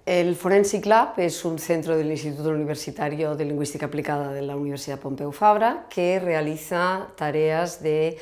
El Forensic Lab es un centro del Instituto Universitario de Lingüística Aplicada de la Universidad Pompeu Fabra que realiza tareas de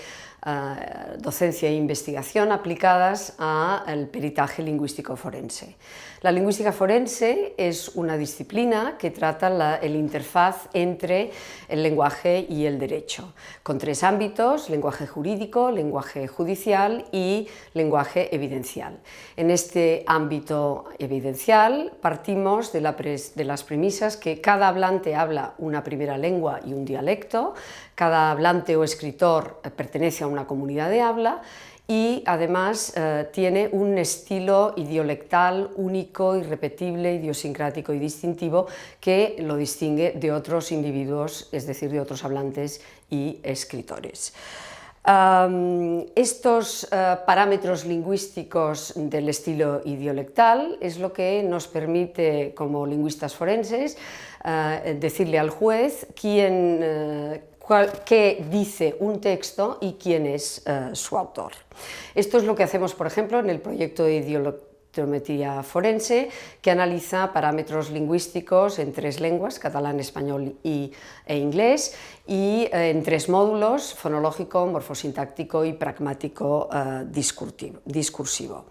docencia e investigación aplicadas al peritaje lingüístico forense. La lingüística forense es una disciplina que trata el interfaz entre el lenguaje y el derecho, con tres ámbitos: lenguaje jurídico, lenguaje judicial y lenguaje evidencial. En este ámbito evidencial partimos de las premisas que cada hablante habla una primera lengua y un dialecto, cada hablante o escritor pertenece a una comunidad de habla y además tiene un estilo idiolectal único, irrepetible, idiosincrático y distintivo que lo distingue de otros individuos, es decir, de otros hablantes y escritores. Estos parámetros lingüísticos del estilo idiolectal es lo que nos permite, como lingüistas forenses, decirle al juez qué dice un texto y quién es su autor. Esto es lo que hacemos, por ejemplo, en el proyecto de idiolectrometría forense, que analiza parámetros lingüísticos en tres lenguas: catalán, español e inglés, y en tres módulos: fonológico, morfosintáctico y pragmático discursivo.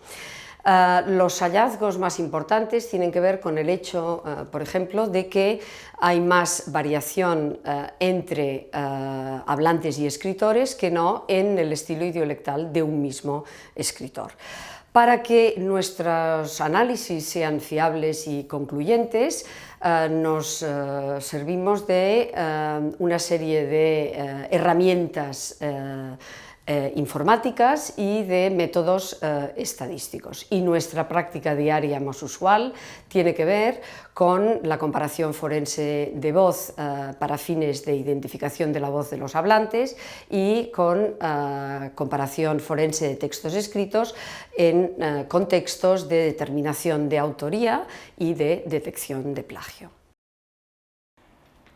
Los hallazgos más importantes tienen que ver con el hecho, por ejemplo, de que hay más variación entre hablantes y escritores que no en el estilo idiolectal de un mismo escritor. Para que nuestros análisis sean fiables y concluyentes, nos servimos de una serie de herramientas informáticas y de métodos estadísticos, y nuestra práctica diaria más usual tiene que ver con la comparación forense de voz para fines de identificación de la voz de los hablantes y con comparación forense de textos escritos en contextos de determinación de autoría y de detección de plagio.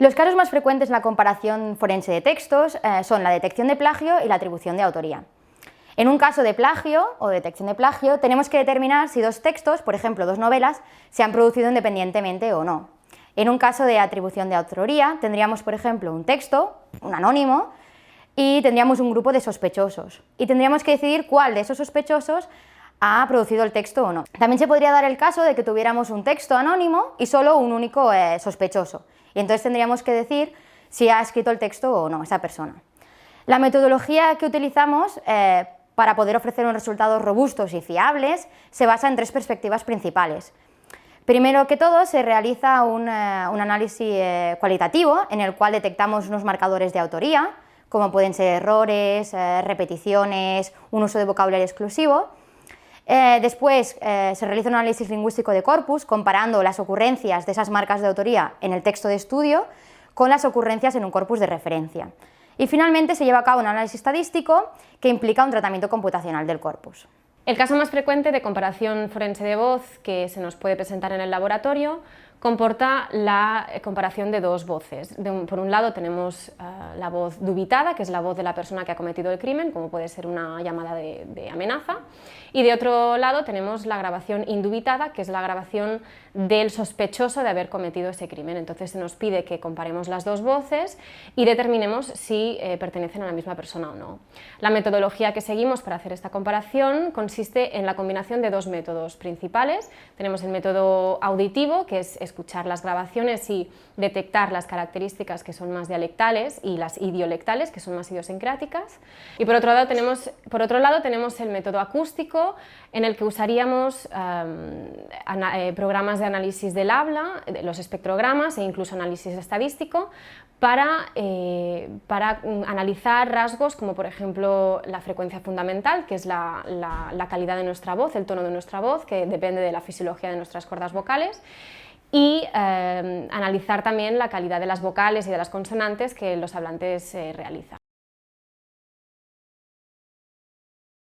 Los casos más frecuentes en la comparación forense de textos son la detección de plagio y la atribución de autoría. En un caso de plagio o detección de plagio tenemos que determinar si dos textos, por ejemplo dos novelas, se han producido independientemente o no. En un caso de atribución de autoría tendríamos, por ejemplo, un texto, un anónimo, y tendríamos un grupo de sospechosos, y tendríamos que decidir cuál de esos sospechosos ha producido el texto o no. También se podría dar el caso de que tuviéramos un texto anónimo y solo un único sospechoso, y entonces tendríamos que decir si ha escrito el texto o no esa persona. La metodología que utilizamos para poder ofrecer unos resultados robustos y fiables se basa en tres perspectivas principales. Primero que todo, se realiza un análisis cualitativo en el cual detectamos unos marcadores de autoría, como pueden ser errores, repeticiones, un uso de vocabulario exclusivo. Después se realiza un análisis lingüístico de corpus, comparando las ocurrencias de esas marcas de autoría en el texto de estudio con las ocurrencias en un corpus de referencia. Y finalmente se lleva a cabo un análisis estadístico que implica un tratamiento computacional del corpus. El caso más frecuente de comparación forense de voz que se nos puede presentar en el laboratorio comporta la comparación de dos voces. Por un lado tenemos la voz dubitada, que es la voz de la persona que ha cometido el crimen, como puede ser una llamada de amenaza, y de otro lado tenemos la grabación indubitada, que es la grabación del sospechoso de haber cometido ese crimen. Entonces se nos pide que comparemos las dos voces y determinemos si pertenecen a la misma persona o no. La metodología que seguimos para hacer esta comparación consiste en la combinación de dos métodos principales. Tenemos el método auditivo, que es escuchar las grabaciones y detectar las características que son más dialectales y las idiolectales, que son más idiosincráticas. Y por otro lado tenemos el método acústico, en el que usaríamos programas de análisis del habla, los espectrogramas e incluso análisis estadístico para analizar rasgos como, por ejemplo, la frecuencia fundamental, que es la calidad de nuestra voz, el tono de nuestra voz, que depende de la fisiología de nuestras cuerdas vocales, y analizar también la calidad de las vocales y de las consonantes que los hablantes realizan.